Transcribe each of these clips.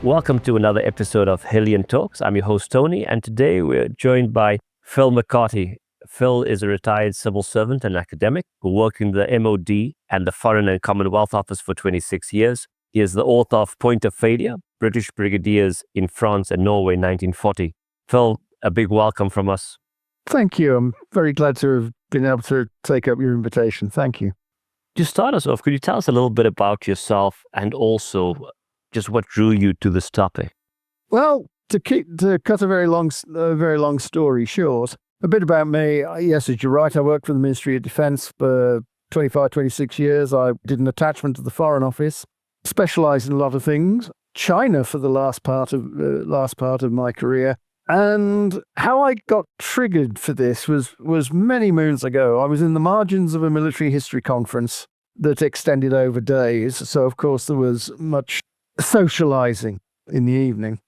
Welcome to another episode of Helion Talks. I'm your host, Tony, and today we're joined by Phil McCarty. Phil is a retired civil servant and academic who worked in the MOD and the Foreign and Commonwealth Office for 26 years. He is the author of Point of Failure, British Brigadiers in France and Norway, 1940. Phil, a big welcome from us. Thank you. I'm very glad to have been able to take up your invitation. Thank you. To start us off, could you tell us a little bit about yourself and also just what drew you to this topic? Well, to cut a very long story short, a bit about me. Yes, as you're right, I worked for the Ministry of Defence for 26 years. I did an attachment to the Foreign Office, specialised in a lot of things. China for the last part of my career. And how I got triggered for this was many moons ago. I was in the margins of a military history conference that extended over days. So, of course, there was much socializing in the evening.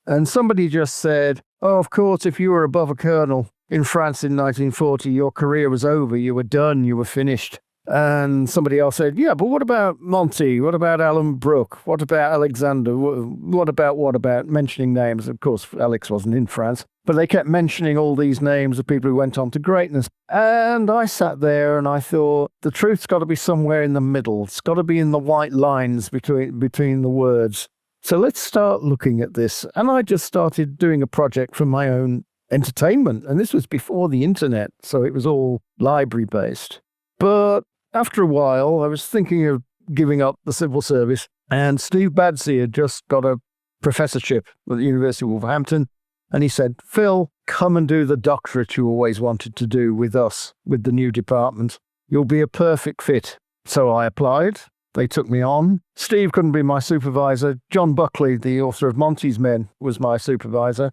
And somebody just said, oh, of course, if you were above a colonel in France in 1940, your career was over, you were done, you were finished. And somebody else said, yeah, but what about Monty? What about Alan Brooke? What about Alexander? What about mentioning names? Of course, Alex wasn't in France, but they kept mentioning all these names of people who went on to greatness. And I sat there and I thought, the truth's got to be somewhere in the middle. It's got to be in the white lines between the words. So let's start looking at this. And I just started doing a project for my own entertainment. And this was before the internet, so it was all library-based. But after a while, I was thinking of giving up the civil service, and Steve Badsey had just got a professorship at the University of Wolverhampton, and he said, Phil, come and do the doctorate you always wanted to do with us, with the new department. You'll be a perfect fit. So I applied. They took me on. Steve couldn't be my supervisor. John Buckley, the author of Monty's Men, was my supervisor.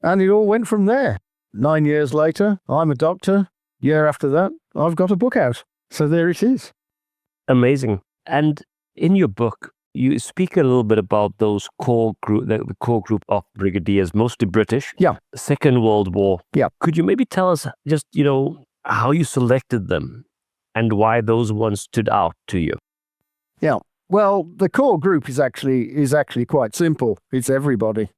And it all went from there. 9 years later, I'm a doctor. Year after that, I've got a book out. So there it is. Amazing. And in your book, you speak a little bit about those core group, the core group of brigadiers, mostly British. Yeah. Second World War. Yeah. Could you maybe tell us just, how you selected them and why those ones stood out to you? Yeah. Well, the core group is actually quite simple. It's everybody.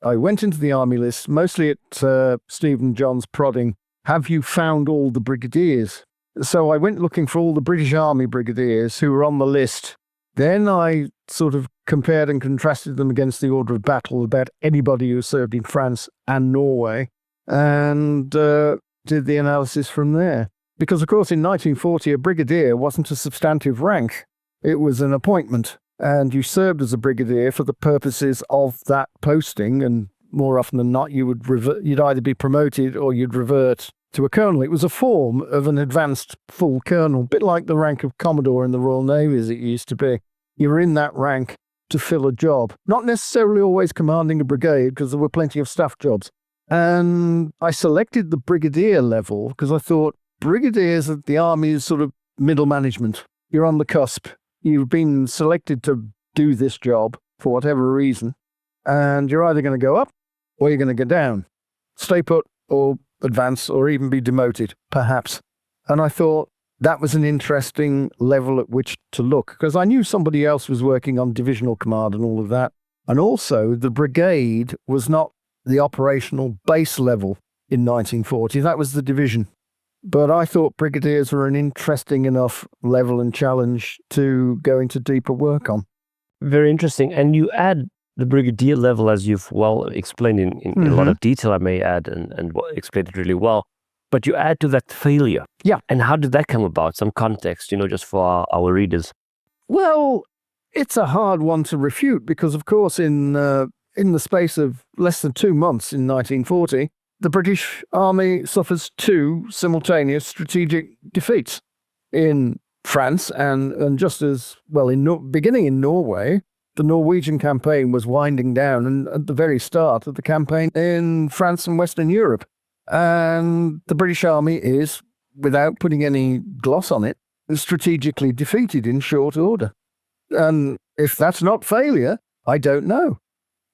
I went into the army list, mostly at Steve and John's prodding. Have you found all the brigadiers? So I went looking for all the British Army brigadiers who were on the list. Then I sort of compared and contrasted them against the order of battle about anybody who served in France and Norway, and did the analysis from there. Because, of course, in 1940, a brigadier wasn't a substantive rank. It was an appointment, and you served as a brigadier for the purposes of that posting, and more often than not, you'd either be promoted or you'd revert to a colonel. It was a form of an advanced full colonel, a bit like the rank of Commodore in the Royal Navy as it used to be. You were in that rank to fill a job, not necessarily always commanding a brigade, because there were plenty of staff jobs. And I selected the brigadier level because I thought brigadiers at the army is sort of middle management. You're on the cusp. You've been selected to do this job for whatever reason, and you're either going to go up or you're going to go down, stay put or advance or even be demoted, perhaps. And I thought that was an interesting level at which to look, because I knew somebody else was working on divisional command and all of that. And also the brigade was not the operational base level in 1940. That was the division. But I thought brigadiers were an interesting enough level and challenge to go into deeper work on. Very interesting. And you add the brigadier level, as you've well explained in a lot of detail, I may add, and explained it really well. But you add to that failure. Yeah. And how did that come about? Some context, just for our readers. Well, it's a hard one to refute because, of course, in the space of less than 2 months in 1940, the British Army suffers 2 simultaneous strategic defeats in France and just as well beginning in Norway. The Norwegian campaign was winding down, and at the very start of the campaign in France and Western Europe. And the British Army is, without putting any gloss on it, strategically defeated in short order. And if that's not failure, I don't know.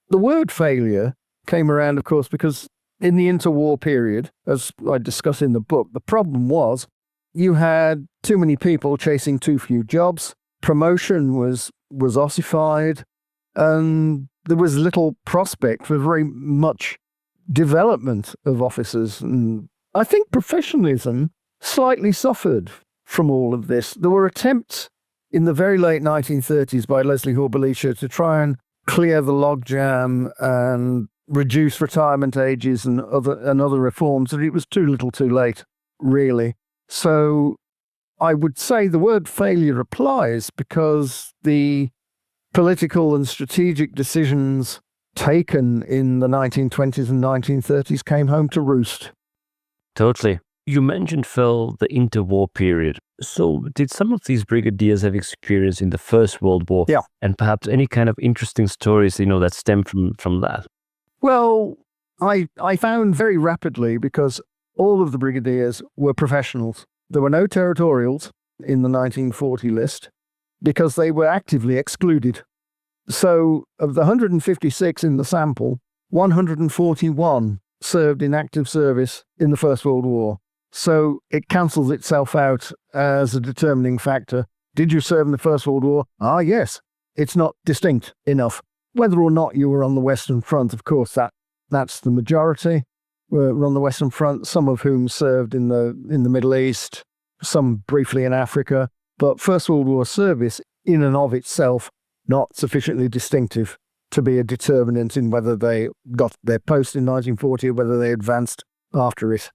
The word failure came around, of course, because in the interwar period, as I discuss in the book, the problem was you had too many people chasing too few jobs. Promotion was ossified, and there was little prospect for very much development of officers. And I think professionalism slightly suffered from all of this. There were attempts in the very late 1930s by Leslie Hall-Belisha to try and clear the logjam and reduce retirement ages and other reforms, and it was too little too late, really. So I would say the word failure applies because the political and strategic decisions taken in the 1920s and 1930s came home to roost. Totally. You mentioned, Phil, the interwar period. So did some of these brigadiers have experience in the First World War? Yeah. And perhaps any kind of interesting stories, that stem from that? Well, I found very rapidly, because all of the brigadiers were professionals. There were no territorials in the 1940 list because they were actively excluded. So of the 156 in the sample, 141 served in active service in the First World War. So it cancels itself out as a determining factor. Did you serve in the First World War? Ah, yes. It's not distinct enough. Whether or not you were on the Western Front, of course, that's the majority were on the Western Front, some of whom served in the Middle East, some briefly in Africa. But First World War service, in and of itself, not sufficiently distinctive to be a determinant in whether they got their post in 1940 or whether they advanced after it.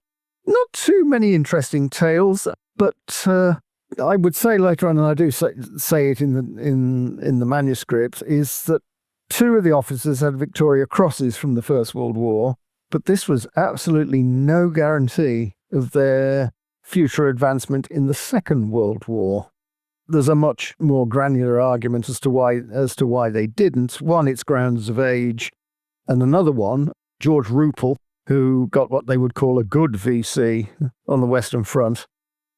Not too many interesting tales, but I would say later on, and I do say it in the manuscript, is that two of the officers had Victoria Crosses from the First World War, but this was absolutely no guarantee of their future advancement in the Second World War. There's a much more granular argument as to why they didn't. One, it's grounds of age, and another one, George Ruppel, who got what they would call a good VC on the Western Front.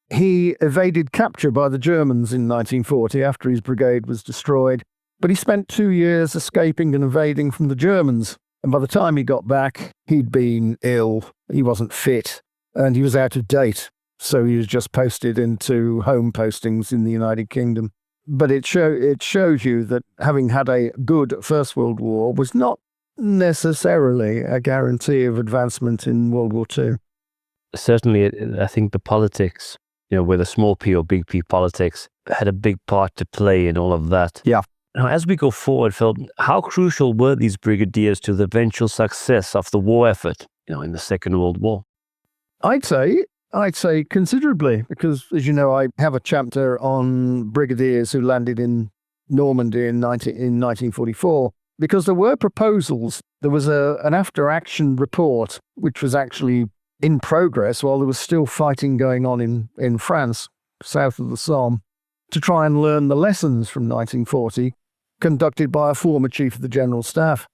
He evaded capture by the Germans in 1940 after his brigade was destroyed, but he spent 2 years escaping and evading from the Germans. And by the time he got back, he'd been ill, he wasn't fit, and he was out of date. So he was just posted into home postings in the United Kingdom. But it shows you that having had a good First World War was not necessarily a guarantee of advancement in World War II. Certainly, I think the politics, whether small p or big P politics, had a big part to play in all of that. Yeah. Now, as we go forward, Phil, how crucial were these brigadiers to the eventual success of the war effort, in the Second World War? I'd say considerably, because, as you know, I have a chapter on brigadiers who landed in Normandy in 1944. Because there were proposals. There was an after-action report, which was actually in progress while there was still fighting going on in France, south of the Somme, to try and learn the lessons from 1940, conducted by a former Chief of the General Staff.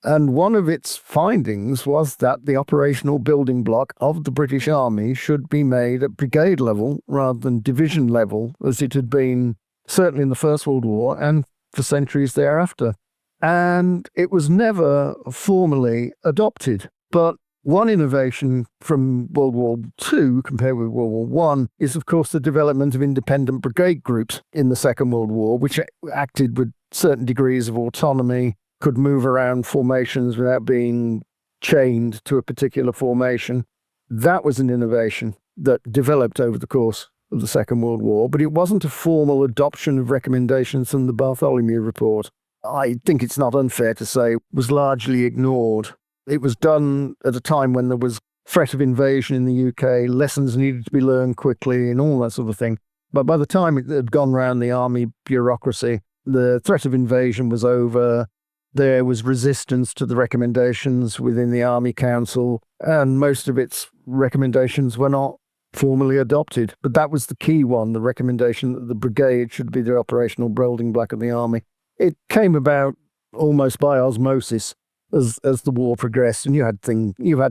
And one of its findings was that the operational building block of the British Army should be made at brigade level rather than division level, as it had been certainly in the First World War and for centuries thereafter. And it was never formally adopted. But one innovation from World War II compared with World War I is, of course, the development of independent brigade groups in the Second World War, which acted with certain degrees of autonomy, could move around formations without being chained to a particular formation. That was an innovation that developed over the course of the Second World War, but it wasn't a formal adoption of recommendations from the Bartholomew Report. I think it's not unfair to say it was largely ignored. It was done at a time when there was threat of invasion in the UK, lessons needed to be learned quickly and all that sort of thing. But by the time it had gone round the army bureaucracy, the threat of invasion was over. There was resistance to the recommendations within the Army Council, and most of its recommendations were not formally adopted. But that was the key one, the recommendation that the brigade should be the operational building block of the army. It came about almost by osmosis as the war progressed, and you had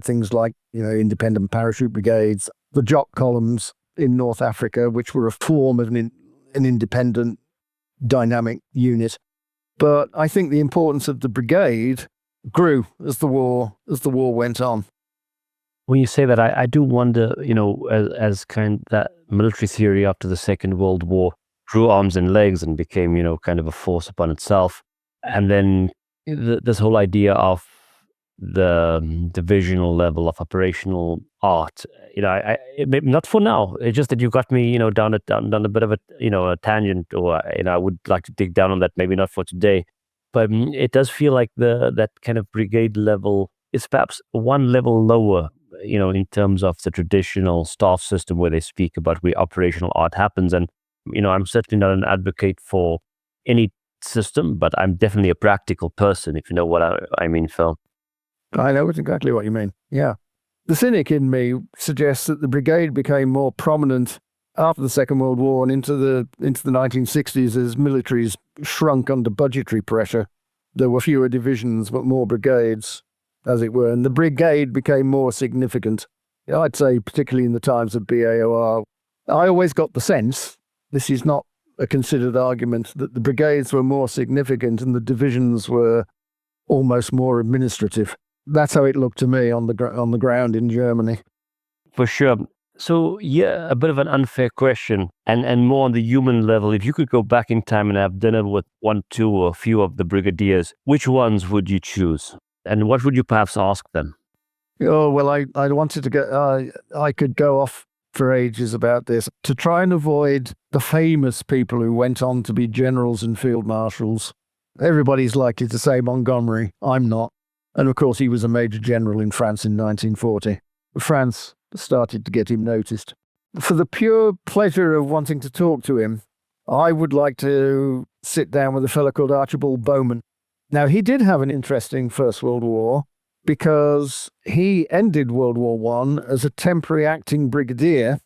things like independent parachute brigades, the jock columns in North Africa, which were a form of an independent dynamic unit. But I think the importance of the brigade grew as the war went on. When you say that, I do wonder, as kind of that military theory after the Second World War grew arms and legs and became, kind of a force upon itself. And then this whole idea of the divisional level of operational art, not for now. It's just that you got me, down a bit of a tangent, or I would like to dig down on that. Maybe not for today, but it does feel like that kind of brigade level is perhaps one level lower, in terms of the traditional staff system where they speak about where operational art happens. And I'm certainly not an advocate for any system, but I'm definitely a practical person, if you know what I mean, Phil. I know exactly what you mean. Yeah. The cynic in me suggests that the brigade became more prominent after the Second World War and into the 1960s as militaries shrunk under budgetary pressure. There were fewer divisions, but more brigades, as it were, and the brigade became more significant. I'd say, particularly in the times of BAOR, I always got the sense, this is not a considered argument, that the brigades were more significant and the divisions were almost more administrative. That's how it looked to me on the ground in Germany. For sure. So, yeah, a bit of an unfair question, and more on the human level. If you could go back in time and have dinner with one, two, or a few of the brigadiers, which ones would you choose? And what would you perhaps ask them? Oh, well, I wanted to go, I could go off for ages about this, to try and avoid the famous people who went on to be generals and field marshals. Everybody's likely to say Montgomery. I'm not. And of course, he was a major general in France in 1940. France started to get him noticed. For the pure pleasure of wanting to talk to him, I would like to sit down with a fellow called Archibald Bowman. Now, he did have an interesting First World War because he ended World War I as a temporary acting brigadier,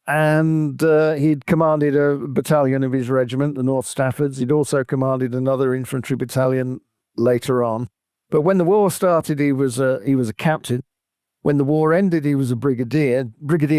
and he'd commanded a battalion of his regiment, the North Staffords. He'd also commanded another infantry battalion later on. But when the war started, he was a captain. When the war ended, he was a brigadier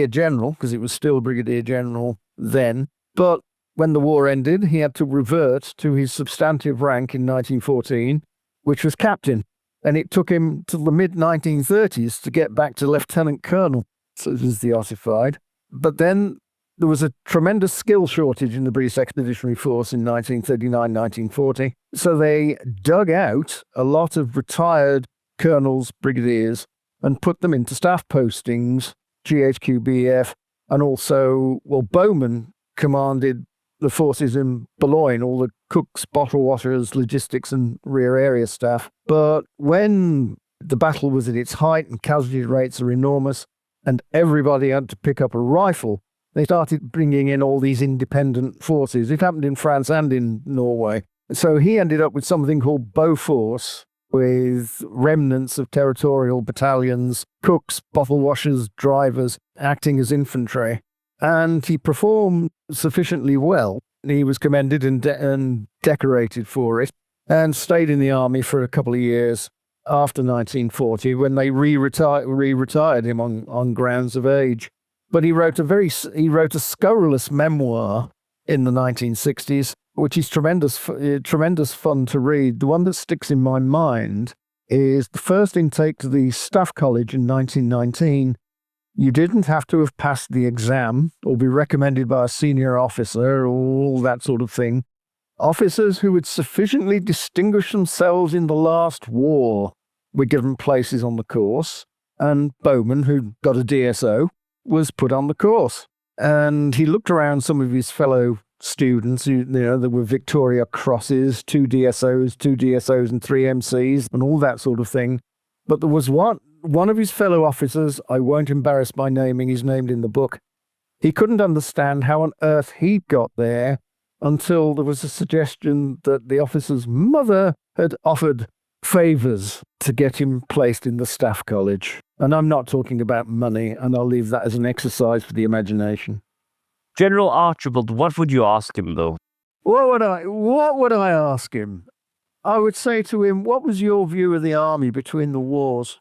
general, because it was still brigadier general then. But when the war ended, he had to revert to his substantive rank in 1914, which was captain. And it took him to the mid-1930s to get back to lieutenant colonel, so it was the ossified. But then there was a tremendous skill shortage in the British Expeditionary Force in 1939-1940. So they dug out a lot of retired colonels, brigadiers, and put them into staff postings, GHQBF, and also, Bowman commanded the forces in Boulogne, all the cooks, bottle washers, logistics, and rear area staff. But when the battle was at its height and casualty rates are enormous, and everybody had to pick up a rifle, they started bringing in all these independent forces. It happened in France and in Norway. So he ended up with something called Bowforce, with remnants of territorial battalions, cooks, bottle washers, drivers, acting as infantry. And he performed sufficiently well. He was commended and decorated for it, and stayed in the army for a couple of years after 1940, when they re-retired him on grounds of age. But he wrote a scurrilous memoir in the 1960s, which is tremendous fun to read. The one that sticks in my mind is the first intake to the Staff College in 1919. You didn't have to have passed the exam or be recommended by a senior officer or all that sort of thing. Officers who had sufficiently distinguished themselves in the last war were given places on the course, and Bowman, who got a DSO, was put on the course. And he looked around some of his fellow students, there were Victoria Crosses, 2 DSOs and 3 MCs, and all that sort of thing. But there was one of his fellow officers, I won't embarrass by naming, he's named in the book. He couldn't understand how on earth he'd got there until there was a suggestion that the officer's mother had offered favours to get him placed in the Staff College. And I'm not talking about money, and I'll leave that as an exercise for the imagination. General Archibald, what would you ask him, though? What would I ask him? I would say to him, what was your view of the army between the wars?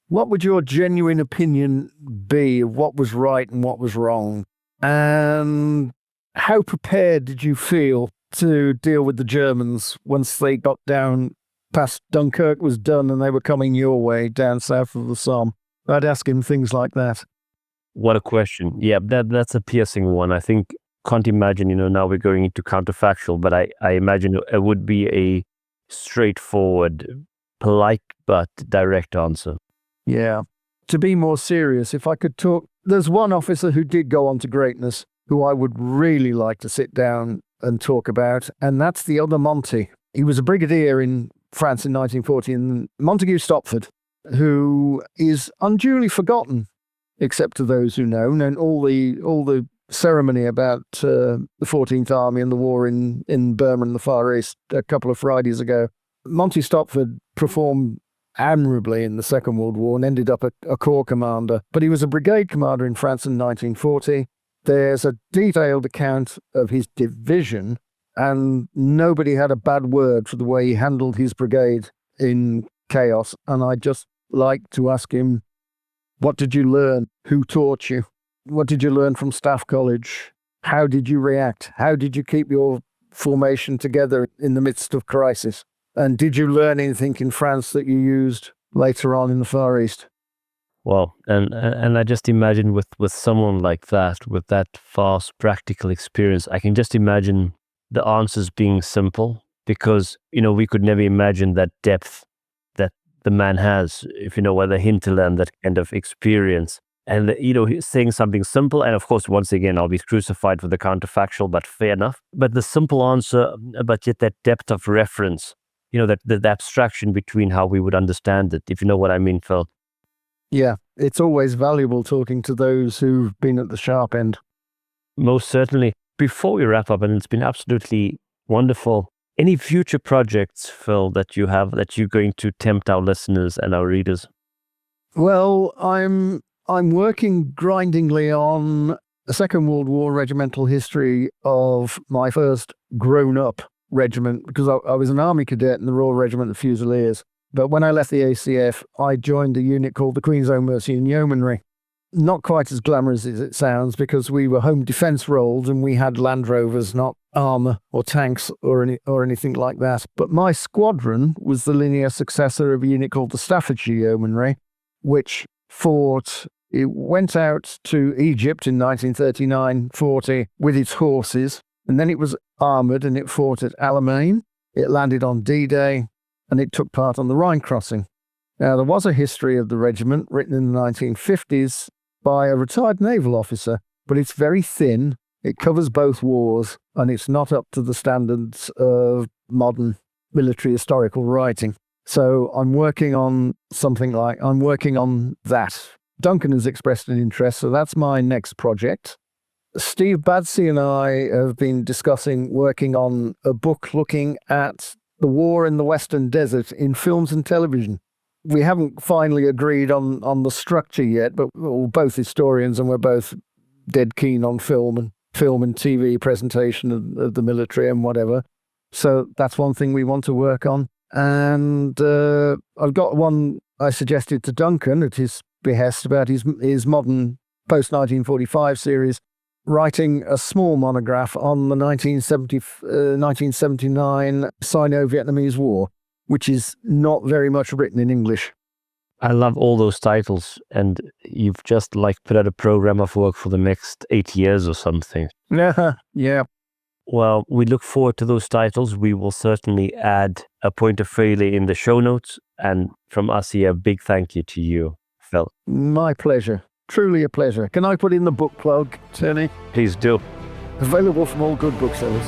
What would your genuine opinion be of what was right and what was wrong? And how prepared did you feel to deal with the Germans once they got down past Dunkirk was done and they were coming your way down south of the Somme? I'd ask him things like that. What a question. Yeah, that's a piercing one. I can't imagine, now we're going into counterfactual, but I imagine it would be a straightforward, polite but direct answer. Yeah. To be more serious, if I could talk, there's one officer who did go on to greatness who I would really like to sit down and talk about, and that's the other Monty. He was a brigadier in France in 1940, and Montague Stopford, who is unduly forgotten, except to those who know, and all the ceremony about the 14th Army and the war in Burma and the Far East a couple of Fridays ago. Monty Stopford performed admirably in the Second World War and ended up a corps commander. But he was a brigade commander in France in 1940. There's a detailed account of his division, and nobody had a bad word for the way he handled his brigade in chaos. And I'd just like to ask him, what did you learn? Who taught you? What did you learn from Staff College? How did you react? How did you keep your formation together in the midst of crisis? And did you learn anything in France that you used later on in the Far East? Well, and I just imagine with someone like that, with that vast practical experience, I can just imagine the answers being simple, because, we could never imagine that depth that the man has, if whether hinterland, that kind of experience. And, he's saying something simple. And of course, once again, I'll be crucified for the counterfactual, but fair enough. But the simple answer, but yet that depth of reference, that the abstraction between how we would understand it, if you know what I mean, Phil. Yeah, it's always valuable talking to those who've been at the sharp end. Most certainly. Before we wrap up, and it's been absolutely wonderful, any future projects, Phil, that you have that you're going to tempt our listeners and our readers? Well, I'm working grindingly on a Second World War regimental history of my first grown-up regiment, because I was an Army cadet in the Royal Regiment of Fusiliers. But when I left the ACF, I joined a unit called the Queen's Own Mercy and Yeomanry. Not quite as glamorous as it sounds, because we were home defence roles and we had Land Rovers, not armour or tanks or anything like that. But my squadron was the linear successor of a unit called the Staffordshire Yeomanry, which it went out to Egypt in 1939-40 with its horses, and then it was armoured and it fought at Alamein. It landed on D-Day, and it took part on the Rhine crossing. Now, there was a history of the regiment written in the 1950s by a retired naval officer, but it's very thin, it covers both wars, and it's not up to the standards of modern military historical writing. So I'm working on that. Duncan has expressed an interest, so that's my next project. Steve Badsey and I have been discussing working on a book looking at the war in the Western Desert in films and television. We haven't finally agreed on the structure yet, but we're both historians and we're both dead keen on film and TV presentation of the military and whatever. So that's one thing we want to work on. And I've got one I suggested to Duncan at his behest about his modern post-1945 series, writing a small monograph on the 1979 Sino-Vietnamese War, which is not very much written in English. I love all those titles, and you've just put out a program of work for the next 8 years or something. Yeah. Well, we look forward to those titles. We will certainly add a point of failure in the show notes, and from us here, a big thank you to you, Phil. My pleasure. Truly a pleasure. Can I put in the book plug, Tony? Please do. Available from all good booksellers.